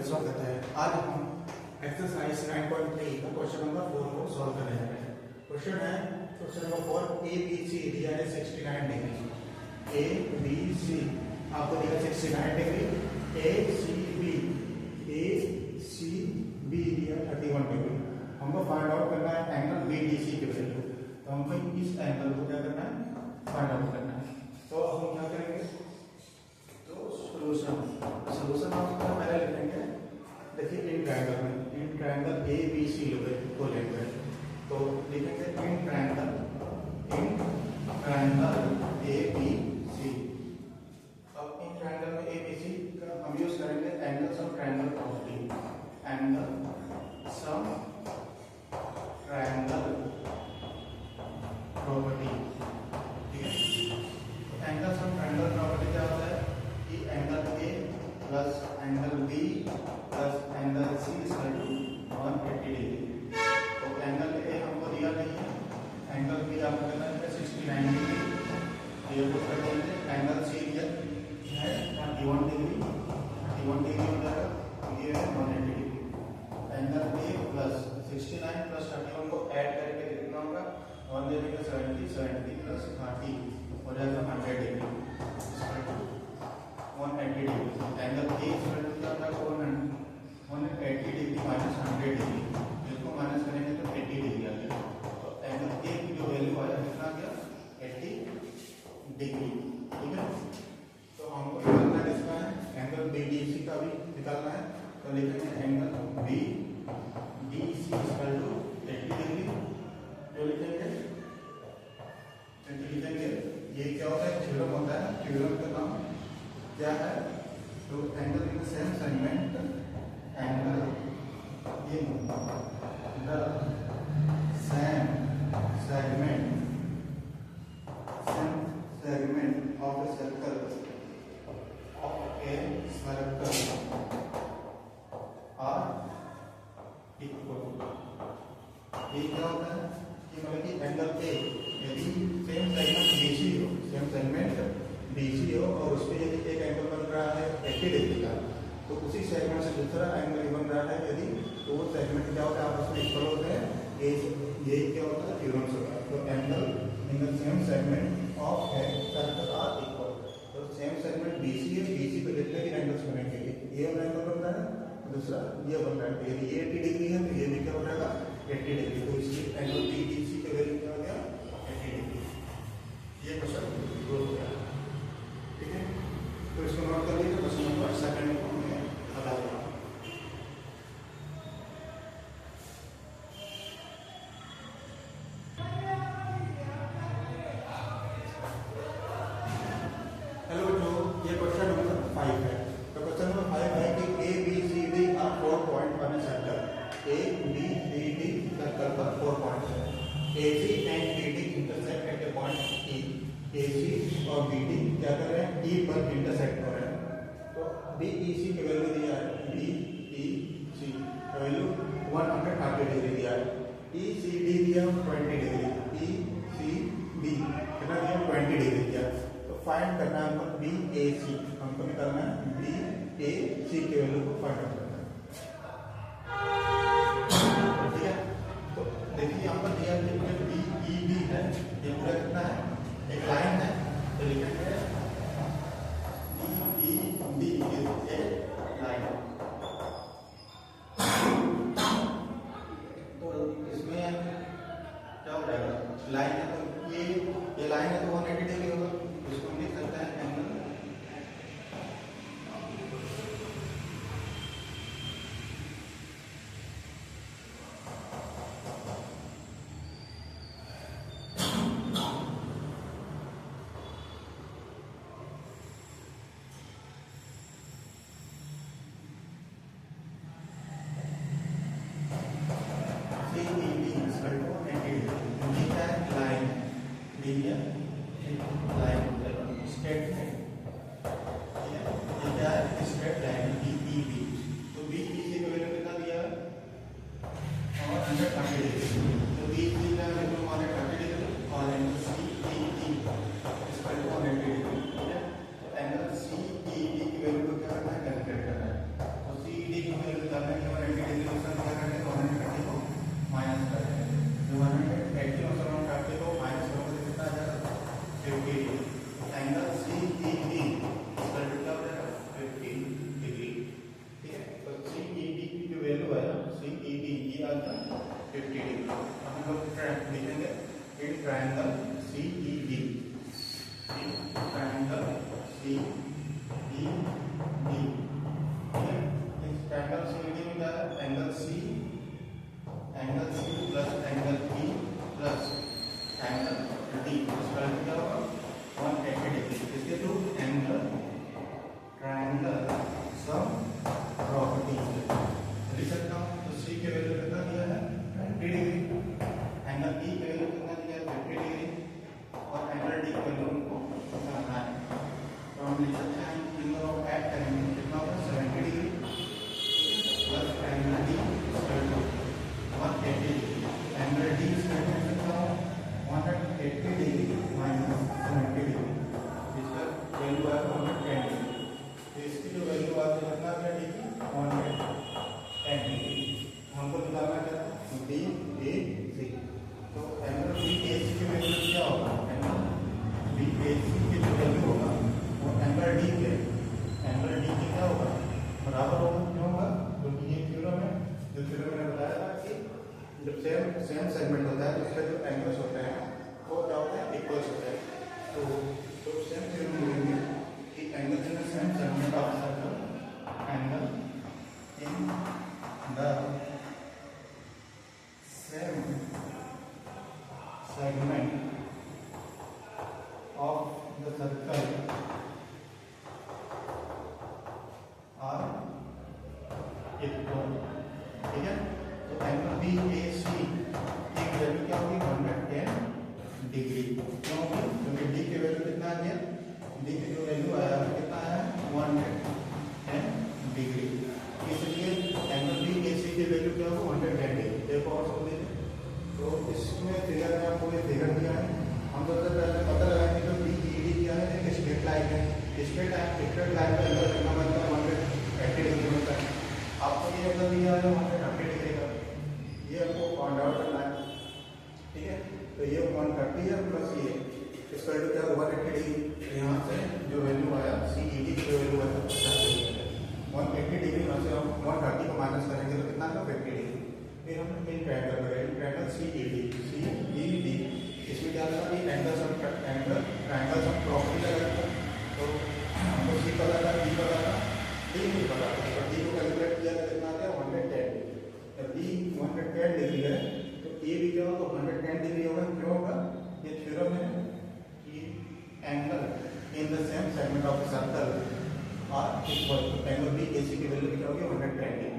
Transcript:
स्वागत है। आज हम एक्सरसाइज 9.3 का क्वेश्चन नंबर 4 को सॉल्व करने जा रहे हैं। क्वेश्चन है question number 4, A B C दिया है 69 डिग्री। ए बी सी आपको दिया 69 डिग्री। ए सी बी दिया 31 डिग्री। हमको फाइंड आउट करना है एंगल बी डी सी की वैल्यू। तो हमको इस एंगल को क्या करना है, फाइंड आउट करना है। तो हम क्या करेंगे, तो सोल्यूशन आप पहले लिखेंगे। देखिए इन ट्रायंगल ए बी सी को लेंगे, तो लिखेंगे इन ट्रायंगल ए बी सी। अब इन ट्रायंगल में ए बी सी का हम यूज करेंगे angle sum triangle property. Angle sum triangle property, ठीक है। तो एंगल सम ट्रायंगल प्रॉपर्टी क्या होता है कि angle A plus angle B plus angle C equal to 180 degree. तो एंगल ए हमको दिया नहीं है, एंगल बी आपको पता है 69 डिग्री, ये पुट कर देंगे। एंगल सी दिया है 31 डिग्री, 31 डिग्री हो जाएगा, ये है 180 degree. Angle A plus 69 plus 31 को ऐड करके कितना होगा, 1 दे देंगे 70, 70 प्लस 30 हो जाएगा 100 degree equal to 180 degree. Angle A equal to क्या होता है 180 डिग्री माइनस 100 डिग्री, इसको माइनस करेंगे तो 80 डिग्री आ जाएगा। तो एंगल ए की जो वैल्यू आया कितना आ गया 80 डिग्री, ठीक है। तो हमको निकालना किसका है, एंगल बी डी सी का भी निकालना है। तो लिखेंगे angle B D C equal to 80 degree, जो लिखेंगे ये क्या होता है, थ्योरम होता है। थ्योरम का नाम क्या है, तो angle in the same segment, angle in the same segment of a circle are equal. ये क्या होता है कि मतलब कि एंगल ए यदि सेम सेगमेंट बीसी हो और उसमें यदि एक एंगल बन रहा है 80 डिग्री का, तो उसी सेगमेंट से दूसरा एंगल बन रहा है यदि, तो वो सेगमेंट क्या होता है, आपस में इक्वल होते हैं। यही क्या होता है, थ्योरम होता है। तो angle in the same segment of a circle are equal. तो सेम सेगमेंट बीसी है, बीसी पे जितने भी एंगल्स बनेंगे, ये वाला एंगल बन रहा है, दूसरा ये बन रहा है। यदि ये 80 डिग्री है तो ये भी क्या हो जाएगा 80 डिग्री। तो इसलिए एंगल बीडीसी के वैल्यू क्या हो गया 80 डिग्री। ये क्वेश्चन हो गया, ठीक है। तो इसको नोट कर लीजिए। क्वेश्चन नंबर 2 को हमने हटा दिया। हेलो बच्चों, ये क्वेश्चन नंबर 5 है। तो क्वेश्चन नंबर 5 है कि A B C D are 4 point on a circle. A B C D circle पर 4 पॉइंट्स है। AC and BD intersect at a point E। AC और BD क्या कर रहे हैं, E पर इंटरसेक्ट कर रहे हैं। तो BEC की वैल्यू दिया है, BEC का वैल्यू 130 डिग्री दिया है। ECD दिया 20 डिग्री, ECD कितना दिया 20 डिग्री दिया। तो फाइंड करना है हमको BAC, हमको निकालना है BAC की वैल्यू को फाइंड आउट करना है, ठीक है। तो देखिए यहाँ पर दिया BED है, ये पूरा कितना है, एक लाइन है। तो लिखेंगे BED इज ए लाइन। तो इसमें क्या हो जाएगा, लाइन है तो ये लाइन है तो 180 डिग्री होगा। इसको हम लिख सकते हैं angle triangle CED, triangle CED, इस ट्रायंगल CED में क्या है, angle C plus angle E plus angle D, इसका क्या होगा 180 डिग्री। इसके through angle triangle sum property लिख सकता हूँ। तो C के वैल्यू कितना दिया है 20 डिग्री, एंगल E के वैल्यू कितना दिया है 50 डिग्री और एंगल D के वैल्यू को निकालना है। तो हम लिख सकते हैं इन दोनों को ऐड करेंगे कितना होगा 70 degree plus angle D equal to 180 degree. Angle D equal to कितना होगा 180 डिग्री माइनस 70 डिग्री, इसका वैल्यू है 110 डिग्री। तो इसकी जो वैल्यू आती है कितना क्या D की 110 डिग्री। हमको निकालना क्या है DAC। तो एंगल DAC की वैल्यू क्या होगा, एंगल DAC की जो वैल्यू होगा वो एंगल D के क्या होगा बराबर होगा, क्यों होगा क्योंकि ये थ्योरम है, जो थ्योरम मैंने बताया था कि जब सेम सेगमेंट होता है तो उसका जो एंगल्स होते हैं वो क्या होता है इक्वल्स होते हैं। तो सेम थ्योरम बोलेंगे कि angle in the same segment of circle, angle in the same segment of the circle are equal, ठीक है। तो एंगल BAC की वैल्यू क्या होगी 110 डिग्री, क्यों होगी क्योंकि D की वैल्यू कितना आ गया, D की जो वैल्यू आया वो कितना है 110 डिग्री, इसलिए एंगल BAC की वैल्यू क्या होगी 110 डिग्री। एक और समझ लीजिए, तो इसमें फिगर में आपको ये फिगर दिया है, हम सबसे पहले पता लगाएंगे जो BED क्या है, एक स्ट्रेट लाइन है, स्ट्रेट लाइन का एंगल कितना बनता है 180 डिग्री बनता है। आपको ये एंगल दिया है 130 डिग्री का, ये आपको फाइंड आउट करना है, ठीक है। तो ये 130 है प्लस ये इसका जो क्या 180 डिग्री, यहाँ से जो वैल्यू आया CED की जो वैल्यू आया 180 डिग्री में से हम 130 को माइनस करेंगे तो कितना का 50 डिग्री। फिर हम इन ट्रायंगल करेंगे, ट्रायंगल CED, इसमें क्या लगा कि एंगल सम प्रॉपर्टी लगा, तो हमको C पता था, D पता था, D नहीं पता था, तो D को कैलकुलेट किया तो कितना आ गया 110 डिग्री। जब D 110 डिग्री है तो A भी क्या होगा 110 डिग्री होगा, क्यों होगा, ये थ्योरम है कि angle in the same segment of the circle are equal, तो एंगल BAC की वैल्यू क्या होगी 110 डिग्री।